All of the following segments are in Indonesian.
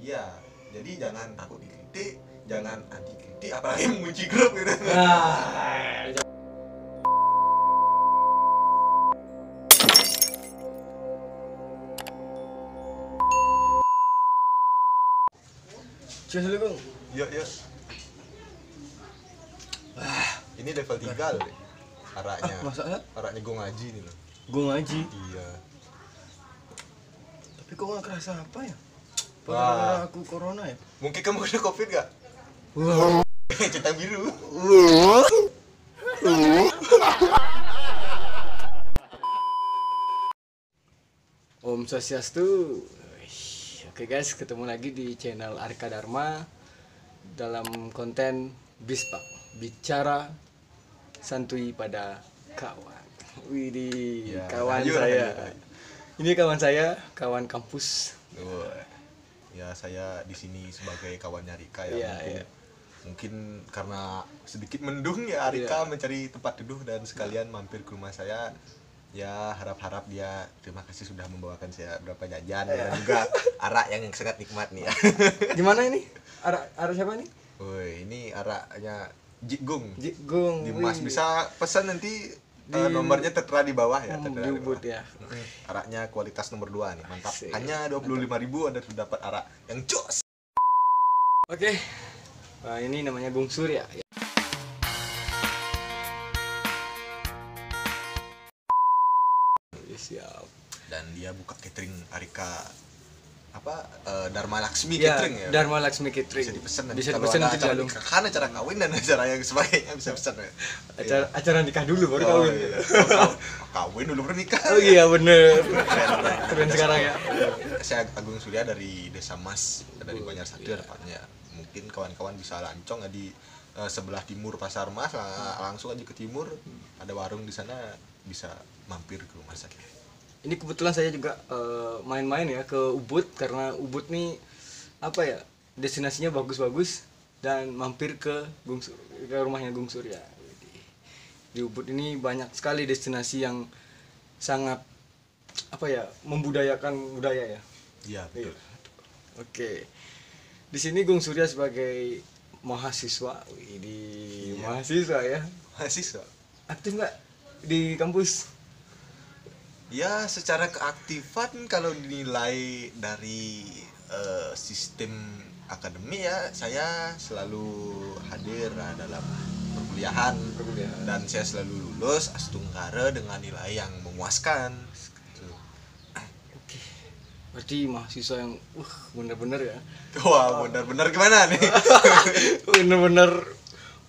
Iya, jadi jangan takut dikritik, jangan anti kritik, apalagi memuji grup gitu. Cus dulu, Kung. Yuk. Ini level 3 loh. Araknya. Masaknya? Araknya gue ngaji nih loh. Gue ngaji. Iya. Tapi kok gak kerasa apa ya? Wah. Gara-gara aku corona ya? Mungkin kamu udah Covid gak? Wah. Centang biru. Om Swastiastu. Oke guys, ketemu lagi di channel Arka Dharma dalam konten Bispak, bicara santuy pada kawan. Widih, Ya, kawan lanjut, saya. lanjut. Ini kawan saya, kawan kampus. Ya saya di sini sebagai kawannya Rika Iya, ya. iya. Mungkin karena sedikit mendung ya Rika mencari tempat teduh dan sekalian mampir ke rumah saya. Ya harap-harap dia terima kasih sudah membawakan saya beberapa jajan dan juga arak yang sangat nikmat nih ya. Gimana ini? Arah siapa nih? Woi, ini araknya Jikgung. Jikgung. Dimas wih. bisa pesan nanti nomornya tertera di bawah ya, tertera di Diubut bawah. ya. Araknya kualitas nomor 2 nih, mantap. Asik. Hanya 25.000 Anda sudah dapat arak yang jos. Oke. Nah, ini namanya Gung Surya. Siap. Dan dia buka catering Arika Dharma Laksmi Ya, Catering ya. Dharma Laksmi Catering. Bisa dipesan nanti. Bisa Kalau dipesan ada nanti acara dalam. nikahan, acara kawin dan acara yang sebagainya bisa pesan ya. Acara nikah dulu baru Oh, kawin. iya. Kawin dulu bernikah. Oh iya bener. Keren. Keren sekarang ya. Saya Agung Surya dari Desa Mas, dari Banjar Satu iya. depannya. Mungkin kawan-kawan bisa lancong ya di sebelah timur Pasar Mas, langsung aja ke timur, ada warung di sana, bisa mampir ke rumah saya. Ini kebetulan saya juga main-main ya ke Ubud karena Ubud nih apa ya, destinasinya bagus-bagus dan mampir ke rumahnya Gung Surya. Di Ubud ini banyak sekali destinasi yang sangat apa ya, membudayakan budaya ya. Iya, betul. Oke. Di sini Gung Surya sebagai mahasiswa, mahasiswa ya. Mahasiswa. Aktif nggak di kampus? Ya, secara keaktifan kalau dinilai dari sistem akademi ya, saya selalu hadir dalam perkuliahan. Dan saya selalu lulus Astunggara dengan nilai yang memuaskan. Gitu. Oke. Berarti mahasiswa yang bener-bener ya. Wah, benar-benar gimana nih? Bener-bener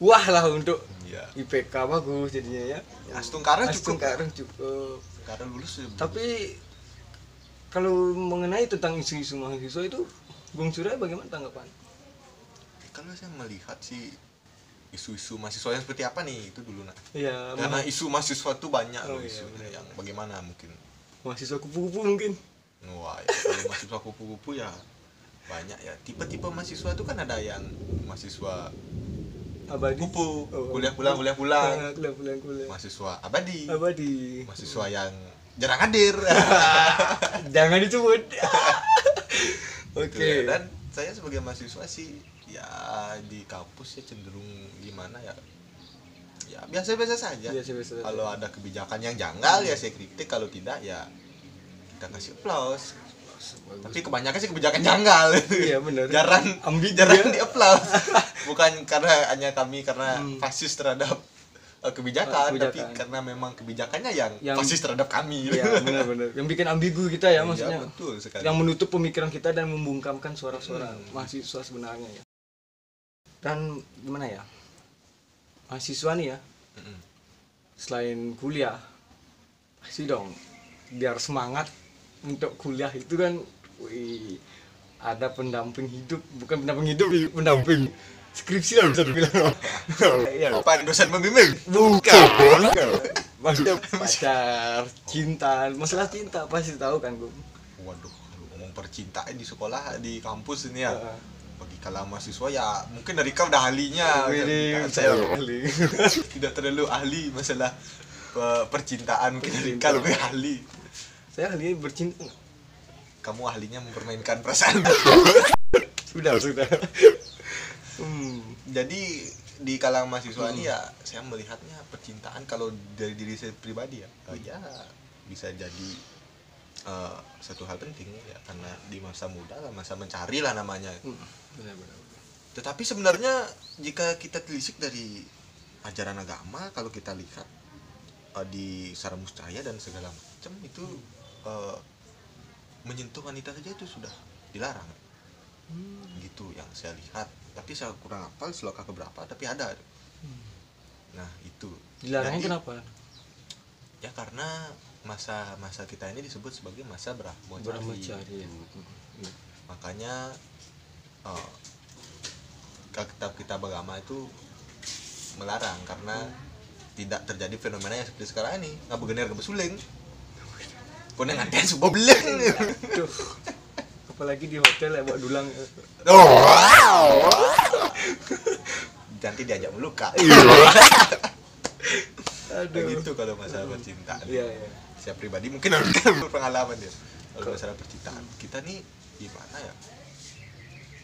wah lah untuk Ya, IPK bagus jadinya ya. Astunggara cukup. Astungkara cukup. Karena lulus ya. Tapi kalau mengenai tentang isu-isu mahasiswa itu, Gung Surya bagaimana tanggapan? Kalau saya melihat sih isu-isu mahasiswa yang seperti apa nih itu dulu nak. Iya, Karena isu mahasiswa tuh banyak Oh, loh iya, isunya benar. yang bagaimana mungkin. mahasiswa kupu-kupu mungkin. Wah, ya, kalau mahasiswa kupu-kupu ya banyak ya. Tipe-tipe mahasiswa itu kan ada yang mahasiswa Abadi. kupu, Oh, kuliah pulang. kuliah. Mahasiswa abadi. Abadi. Mahasiswa yang jarang hadir. Jangan disebut. Gitu Oke. ya. Dan saya sebagai mahasiswa sih ya di kampus ya cenderung gimana ya. Ya biasa-biasa saja. Biasa-biasa saja. Kalau ada kebijakan yang janggal ya saya kritik, kalau tidak ya kita kasih aplaus. Tapi kebanyakan sih kebijakan janggal. Iya benar. jarang Ambigu jarang ya. di aplaus. Bukan karena hanya kami karena fasis terhadap kebijakan, tapi karena memang kebijakannya yang fasis terhadap kami. Iya benar-benar. Yang bikin ambigu kita ya maksudnya. Iya, betul sekali. Yang menutup pemikiran kita dan membungkamkan suara-suara mahasiswa sebenarnya ya. Dan gimana ya? Mahasiswa nih ya. Selain kuliah, pasti dong biar semangat untuk kuliah itu kan, ada pendamping hidup, bukan pendamping hidup, pendamping skripsi lah bisa dibilang. Iya. Apa dosen pembimbing? Bukan. Maksudnya pacar, cinta, masalah cinta pasti tahu kan, Gung. Waduh, kalau ngomong percintaan di sekolah, di kampus ini ya. Bagi kala mahasiswa ya mungkin dari kau udah ahlinya. Saya tidak terlalu ahli masalah percintaan, mungkin dari kau lebih ahli. Saya ahli bercinta. Kamu ahlinya mempermainkan perasaan. sudah. Jadi di kalangan mahasiswa ini ya saya melihatnya percintaan kalau dari diri saya pribadi ya, ya bisa jadi satu hal penting ya, karena di masa muda lah, masa mencari lah namanya. Benar. Tetapi sebenarnya jika kita telisik dari ajaran agama, kalau kita lihat di Sara Muscaya dan segala macam itu menyentuh wanita saja itu sudah dilarang. Gitu yang saya lihat. Tapi saya kurang hafal sloka keberapa, tapi ada. Nah itu. Dilarangnya kenapa? Ya karena masa kita ini disebut sebagai masa Brahmacari. Makanya kitab-kitab agama itu melarang karena tidak terjadi fenomena yang seperti sekarang ini, ngabegener kebesuling. Kone nganten subuh beleng. Apalagi di hotel ya bawa dulang. Nanti diajak meluka. Aduh. Gitu kalau masalah percintaan. Iya. Saya pribadi mungkin berpengalaman ya. Kalau masalah percintaan kita nih gimana ya?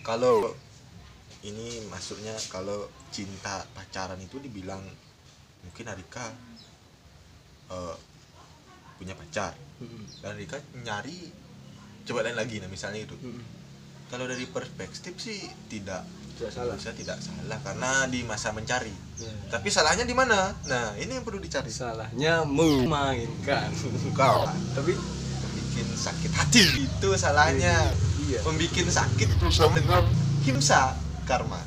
Kalau ini maksudnya kalau cinta pacaran itu dibilang mungkin Arika punya pacar dan Arika nyari coba lain lagi, nah misalnya itu. Kalau dari perspektif sih tidak salah karena di masa mencari. Tapi salahnya di mana? Nah ini yang perlu dicari. Salahnya memainkan. Kau Tapi bikin sakit hati itu salahnya. Iya. Membikin sakit dengan himsa karma.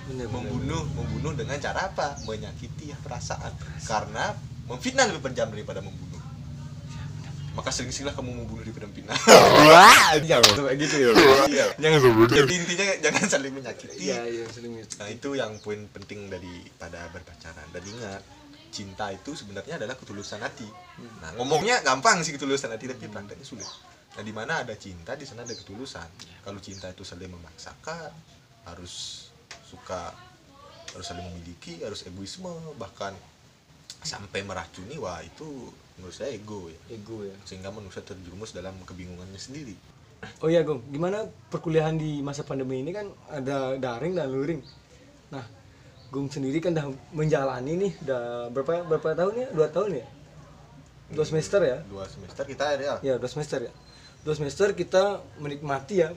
Bener. Membunuh dengan cara apa? Menyakiti perasaan. Karena memfitnah lebih kejam daripada membunuh. Maka sering-seringlah kamu membunuh daripada memfitnah. Jangan sampai gitu ya. Iya. Jangan membunuh. Jadi intinya jangan saling menyakiti. Iya, saling menyakiti. Nah, itu yang poin penting daripada berpacaran. Dan ingat, cinta itu sebenarnya adalah ketulusan hati. Nah, ngomongnya gampang sih ketulusan hati, tapi prakteknya sulit. Nah, di mana ada cinta, di sana ada ketulusan. Kalau cinta itu saling memaksakan, harus suka, harus saling memiliki, harus egoisme, bahkan sampai meracuni, wah itu menurut saya ego ya. Sehingga manusia terjerumus dalam kebingungannya sendiri. Oh iya Gong, gimana perkuliahan di masa pandemi ini kan ada daring dan luring. Nah, Gong sendiri kan udah menjalani nih, udah berapa tahun ya? 2 tahun ya? 2 semester ya? 2 semester kita ya. Ya 2 semester ya. 2 semester kita menikmati ya.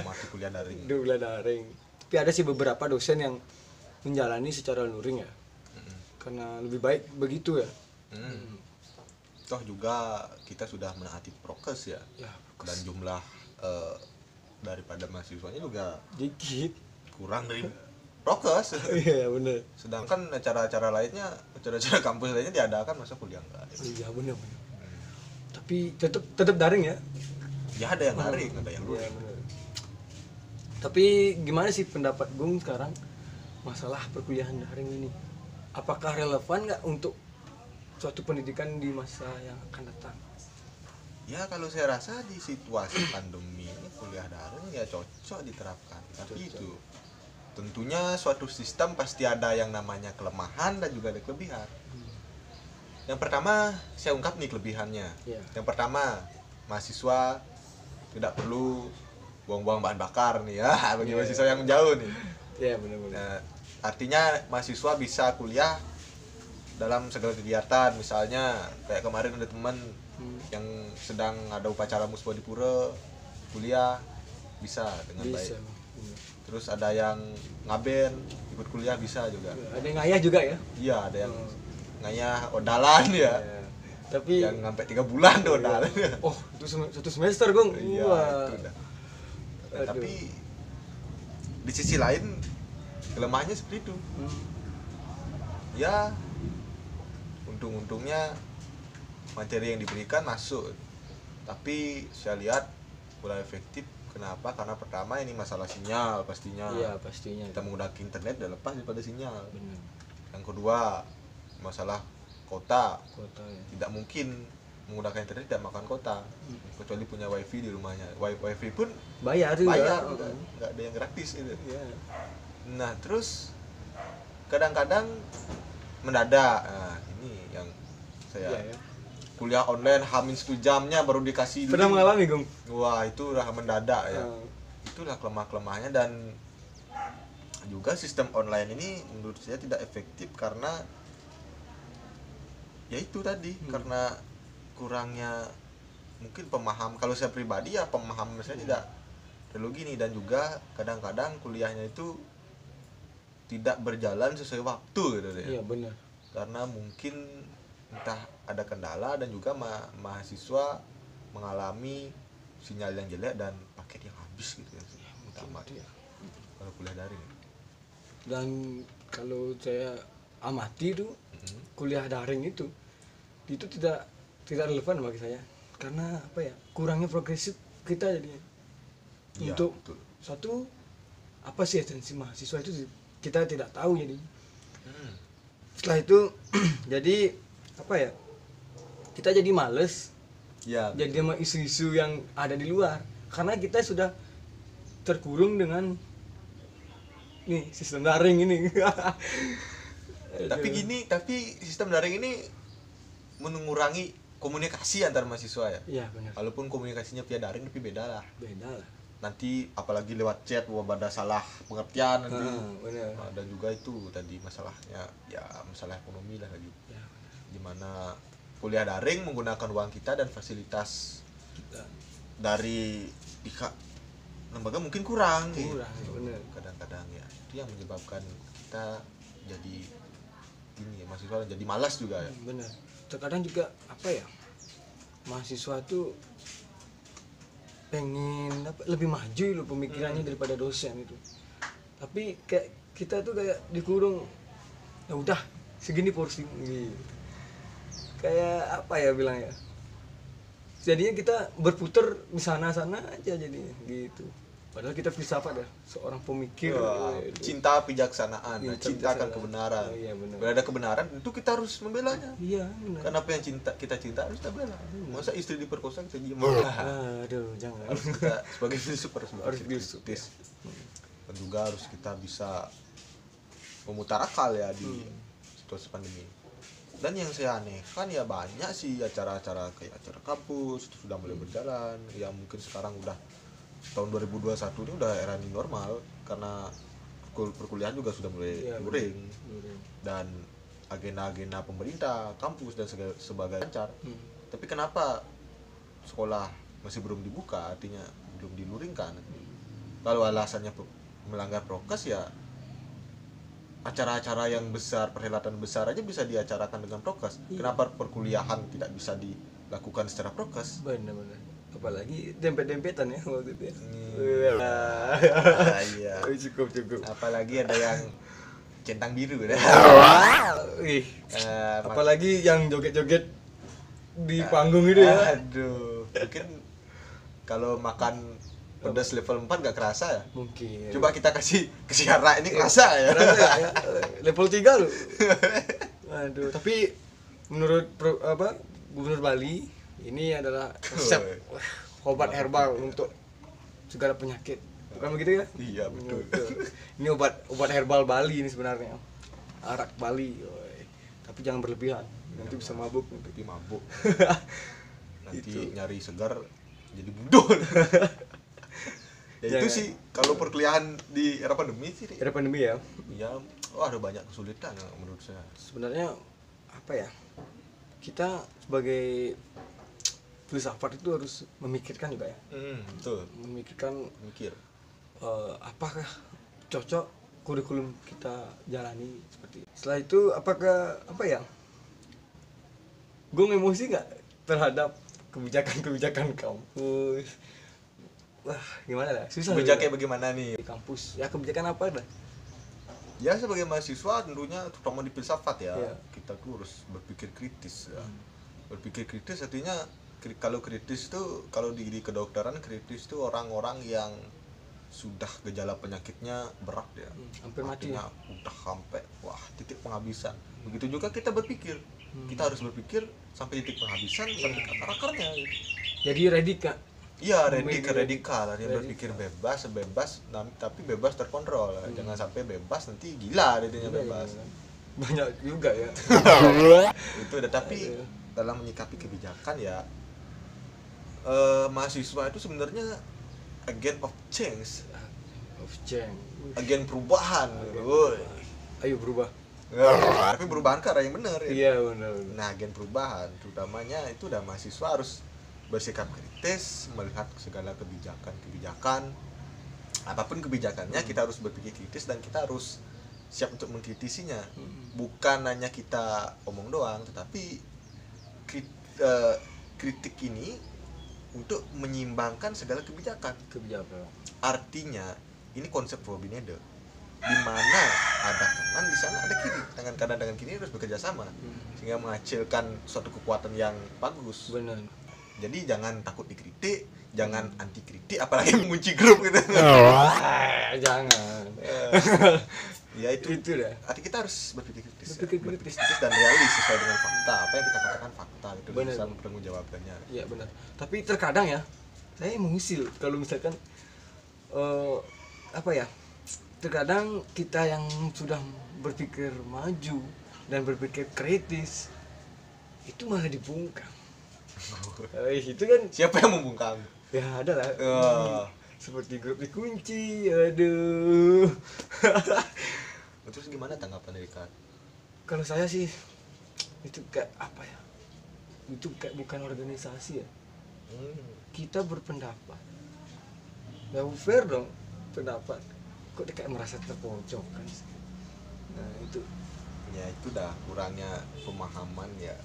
Mati kuliah daring. Kuliah daring. Tapi ada sih beberapa dosen yang menjalani secara luring ya. Karena lebih baik begitu ya. Toh juga kita sudah menaati prokes ya. Dan jumlah daripada mahasiswanya juga dikit, kurang dari prokes. Iya benar. Sedangkan acara-acara lainnya, acara-acara kampus lainnya diadakan, masa kuliah enggak ada. Iya benar. Tapi tetap daring ya. Ya ada yang daring, ada yang luring. Iya, tapi gimana sih pendapat Gung sekarang masalah perkuliahan daring ini? Apakah relevan nggak untuk suatu pendidikan di masa yang akan datang? Ya kalau saya rasa di situasi pandemi ini kuliah daring ya cocok diterapkan. Tapi itu tentunya suatu sistem pasti ada yang namanya kelemahan dan juga ada kelebihan. Yang pertama saya ungkap nih kelebihannya. Yang pertama, mahasiswa tidak perlu buang-buang bahan bakar nih ya bagi mahasiswa yang jauh nih. Iya benar-benar. Nah, artinya mahasiswa bisa kuliah dalam segala kegiatan, misalnya kayak kemarin ada teman yang sedang ada upacara musbah di pura, kuliah bisa dengan baik. Terus ada yang ngaben ikut kuliah bisa juga. Ada yang ngayah juga ya? Iya, ada yang ngayah odalan ya. Tapi yang sampai 3 bulan tuh odalan. Oh, itu 1 semester, Gong. Iya, itu dah. Nah, tapi di sisi lain kelemahannya seperti itu. Ya untung-untungnya materi yang diberikan masuk, tapi saya lihat kurang efektif. Kenapa? Karena pertama ini masalah sinyal pastinya. Iya pastinya. Kita menggunakan internet dan lepas daripada sinyal. Benar. Yang kedua masalah kota ya. Tidak mungkin menggunakan internet tidak makan kota, kecuali punya wifi di rumahnya. Wifi pun bayar juga. Nggak ada yang gratis itu. Iya. Nah terus kadang-kadang mendadak. Nah ini yang saya kuliah online hamin 1 jamnya baru dikasih. Pernah mengalami, Gong? Wah itu udah mendadak ya. itulah kelemah-kelemahnya. Dan juga sistem online ini menurut saya tidak efektif karena ya itu tadi, karena kurangnya mungkin pemaham. Kalau saya pribadi ya pemahaman saya tidak terlalu gini, dan juga kadang-kadang kuliahnya itu tidak berjalan sesuai waktu gitu ya. Iya benar. Karena mungkin entah ada kendala, dan juga mahasiswa mengalami sinyal yang jelek dan paket yang habis gitu ya. Mungkin ya. Kalau kuliah daring. Dan kalau saya amati tuh kuliah daring itu tidak relevan bagi saya, karena apa ya, kurangnya progresif kita jadinya. Ya, Untuk betul. satu, apa sih esensi mahasiswa itu kita tidak tahu jadi. Setelah itu jadi apa ya, kita jadi males Ya, jadi sama isu-isu yang ada di luar, karena kita sudah terkurung dengan nih sistem daring ini. tapi sistem daring ini mengurangi komunikasi antar mahasiswa ya. Iya benar. Walaupun komunikasinya via daring tapi beda lah. Beda lah. Nanti apalagi lewat chat ada salah pengertian nanti. Benar. Nah, dan juga itu tadi masalahnya ya masalah ekonomi lah lagi. Ya, Dimana kuliah daring menggunakan uang kita dan fasilitas kita dari pihak lembaga mungkin kurang. kurang, benar. Kadang-kadang ya itu yang menyebabkan kita jadi gini ya, mahasiswa jadi malas juga ya. Benar. Terkadang juga apa ya, mahasiswa tuh pengen lebih maju loh pemikirannya daripada dosen itu, tapi kayak kita tuh kayak dikurung, ya udah segini porsi gitu. Kayak apa ya bilangnya, jadinya kita berputar di sana-sana aja jadinya gitu. Padahal kita filsafat ya, seorang pemikir. Wah, cinta kebijaksanaan, Iya, cinta akan kebijaksanaan. kebenaran. Oh, iya, benar. Bila ada kebenaran, itu kita harus membelanya. Iya benar. Karena apa yang kita cinta harus kita bela. Masa istri diperkosa kita diam? Aduh jangan. Harus kita sebagai filsuf Harus filsuf, kritis. Dan juga harus kita bisa memutar akal ya di situasi pandemi. Dan yang saya anehkan ya banyak sih acara-acara kayak acara kampus itu sudah mulai berjalan. Ya mungkin sekarang udah tahun 2021 ini udah era new normal karena perkuliahan juga sudah mulai luring. Dan agenda-agenda pemerintah, kampus dan sebagai lancar. Tapi kenapa sekolah masih belum dibuka, artinya belum diluringkan? Kalau alasannya melanggar prokes ya acara-acara yang besar, perhelatan besar aja bisa diacarakan dengan prokes. Kenapa perkuliahan tidak bisa dilakukan secara prokes? Benar-benar. Apalagi dempet-dempetan ya waktu itu. Iya. Cukup. Apalagi ada yang centang biru ya. Ih. Apalagi yang joget-joget di panggung itu ya. Aduh, mungkin kalau makan pedas level 4 gak kerasa ya? Mungkin. Coba kita kasih ke Siara, ini kerasa ya? Kerasa ya. Level 3 loh. Aduh, tapi menurut Gubernur Bali ini adalah resep obat herbal untuk segala penyakit. Bukan begitu ya? Iya, betul. Ini obat herbal Bali ini sebenarnya. Arak Bali. Tapi jangan berlebihan. Nanti bisa mabuk. Nanti mabuk. Nanti nyari segar jadi budol. Ya itu sih kalau perkuliahan di era pandemi sih. Era pandemi ya. Iya, ada banyak kesulitan menurut saya. Sebenarnya apa ya? Kita sebagai filsafat itu harus memikirkan juga ya. Betul. Mikir. Apakah cocok kurikulum kita jalani seperti itu. Setelah itu apakah gue emosi nggak terhadap kebijakan kampus. Wah, gimana lah? Susah. Kebijakannya bagaimana nih? Di kampus. Ya kebijakan apa dah? Ya sebagai mahasiswa tentunya terutama di filsafat ya, kita tuh harus berpikir kritis ya. Berpikir kritis artinya kalau kritis tuh, kalau di kedokteran kritis tuh orang-orang yang sudah gejala penyakitnya berat ya. Hampir mati. Artinya udah sampai titik penghabisan. Begitu juga kita berpikir. Kita harus berpikir sampai titik penghabisan, sampai akar-akarnya gitu. Jadi radikal. Iya, radikal, artinya berpikir bebas, tapi bebas terkontrol. Jangan sampai bebas nanti gila artinya bebas. Banyak juga ya. Itu tapi dalam menyikapi kebijakan ya mahasiswa itu sebenarnya agent of change, of change. agen perubahan. Woi. Ayo berubah. Tapi perubahan ke arah yang benar ya. Iya benar. Nah, agen perubahan terutamanya itu udah mahasiswa harus bersikap kritis melihat segala kebijakan apapun kebijakannya. Kita harus berpikir kritis dan kita harus siap untuk mengkritisinya. Bukan hanya kita omong doang, tetapi kritik ini untuk menyimbangkan segala kebijakan. Artinya ini konsep Robinhood, di mana ada kanan di sana ada kiri, tangan kanan dengan kiri harus bekerja sama sehingga menghasilkan suatu kekuatan yang bagus. Benar. Jadi jangan takut dikritik, jangan anti kritik, apalagi mengunci grup gitu. Jangan. Ya itu dah. arti kita harus berpikir kritis, Berpikir kritis. dan realis sesuai dengan fakta. Apa yang kita katakan fakta itu Benar. bisa mempertanggungjawabkannya. Iya benar. Tapi terkadang ya, saya mengusil kalau misalkan apa ya? Terkadang kita yang sudah berpikir maju dan berpikir kritis itu malah dibungkam. Itu kan Siapa yang membungkam? ya ada lah. Seperti grup dikunci, aduh. Terus gimana tanggapan dari Kak? Kalau saya sih itu kayak apa ya? Itu kayak bukan organisasi ya. Kita berpendapat. Ya fair dong pendapat. Kok dia kayak merasa terpojokkan sih? Nah itu. Ya itu dah kurangnya pemahaman ya.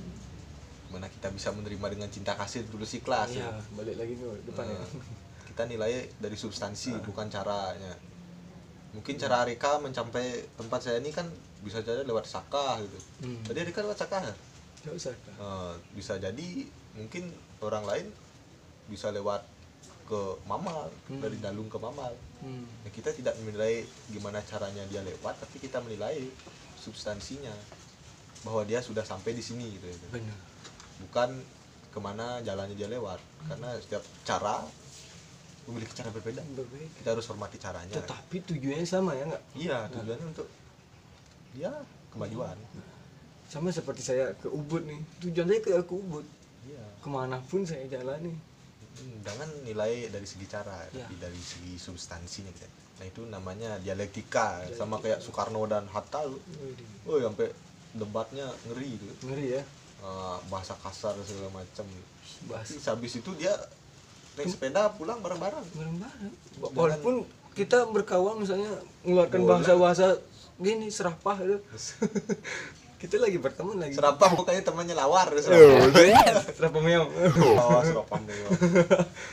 Mana kita bisa menerima dengan cinta kasih tulus ikhlas. Iya, balik lagi nih depan ya. Kita nilai dari substansi bukan caranya. Mungkin cara Rika mencapai tempat saya ini kan bisa jadi lewat Saka gitu. Tadi Rika lewat Saka ya? Gak usah. Bisa jadi mungkin orang lain bisa lewat ke Mamal, dari Dalung ke Mamal. Ya, kita tidak menilai gimana caranya dia lewat, tapi kita menilai substansinya bahwa dia sudah sampai di sini gitu. Benar. Bukan kemana jalannya dia lewat, karena setiap cara memiliki cara berbeda. Kita harus hormati caranya. Tetapi tujuannya sama ya nggak? Iya, tujuannya untuk ya kemajuan. Sama seperti saya ke Ubud nih, tujuan saya ke Ubud. Iya. Kemanapun saya jalani. Jangan nilai dari segi cara, tapi dari segi substansinya gitu. Nah itu namanya dialektika. Sama kayak Soekarno dan Hatta. Sampai debatnya ngeri gitu. Ngeri ya. Bahasa kasar segala macam. Bahasa. Habis itu dia naik sepeda pulang bareng-bareng. Walaupun kita berkawan misalnya mengeluarkan bahasa-bahasa gini serapah itu. Kita lagi berteman lagi. Serapah bukannya temannya lawar. Serapah meong. Serapah meong.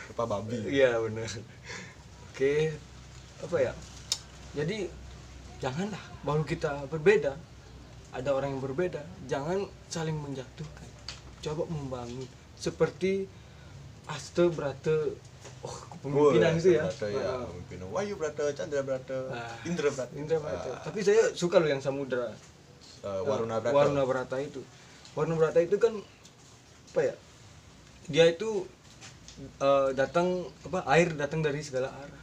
Serapah babi. Iya benar. Oke. Apa ya? Jadi janganlah baru kita berbeda. Ada orang yang berbeda, jangan saling menjatuhkan. Coba membangun seperti Aste Brata, kepemimpinan itu ya. Pemimpinan Wahyu Brata, Chandra Brata, Indra Brata. Tapi saya suka loh yang Samudra. Waruna Brata itu. Waruna Brata itu kan apa ya? Dia itu air datang dari segala arah.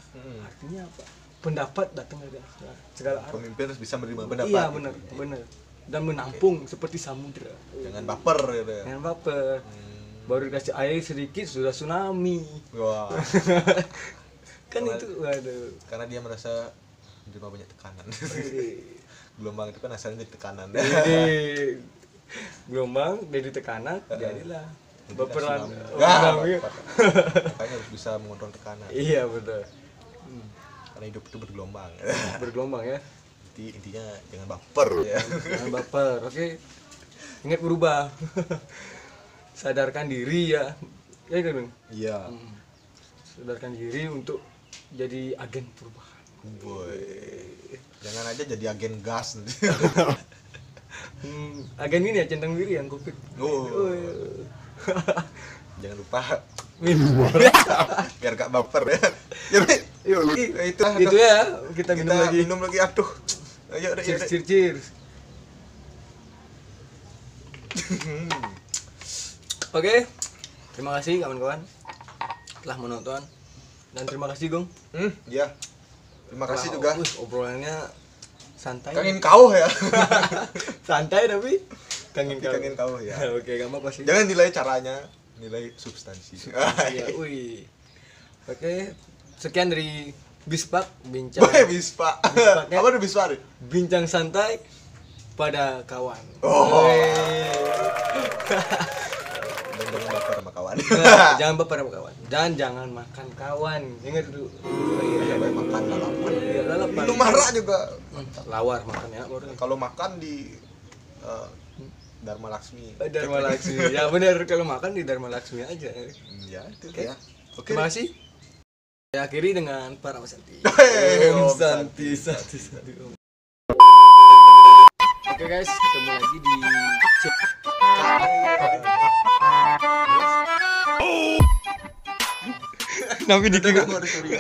Artinya apa? Pendapat datang dari segala arah. Pemimpin harus bisa menerima pendapat. Iya benar. Dan menampung seperti samudra. Jangan baper gitu ya. Jangan baper. Baru dikasih air sedikit sudah tsunami. Wah. Kan itu waduh. Karena dia merasa menerima banyak tekanan. Gelombang itu kan asalnya dari tekanan. Gelombang dari tekanan jadilah baperan. Makanya harus bisa mengontrol tekanan. Iya betul. Karena hidup itu bergelombang. Bergelombang ya. Intinya jangan baper ya. Jangan baper, oke. Ingat berubah. Sadarkan diri ya. Ya kan, Bang? Iya. Sadarkan diri untuk jadi agen perubahan. Boy. Jangan aja jadi agen gas nanti. Agen ini ya centang biru yang Covid. Jangan lupa biar gak baper ya. Itu ya, kita minum lagi. Aduh. Ayo udah. Cheers. Oke. Terima kasih kawan-kawan telah menonton dan terima kasih Gong. Iya. Terima kasih juga. Obrolannya santai. Kangen kau ya. Santai tapi kangen kau ya. Oke, gampang pasti. Jangan nilai caranya, nilai substansi. Iya, Oke. sekian dari Bispak bincang Weh, Bispa. Bispaknya. Apa tuh Bispa? bincang santai pada kawan. Oh. Weh. Jangan baper sama kawan. Jangan baper sama kawan dan jangan makan kawan. Ingat dulu. Iya, baik makan lalapan. Iya, lalapan. Itu marah juga. Lawar makannya baru. Kalau makan di Dharma Laksmi. Dharma Laksmi. Ya benar, kalau makan di Dharma Laksmi aja. Ya, itu Oke. ya. Oke. Terima kasih. Saya akhiri dengan para Santi. Hey, Om Om Santi, Santi, Santi. Oke guys, ketemu lagi di Nabi dikira. Sorry.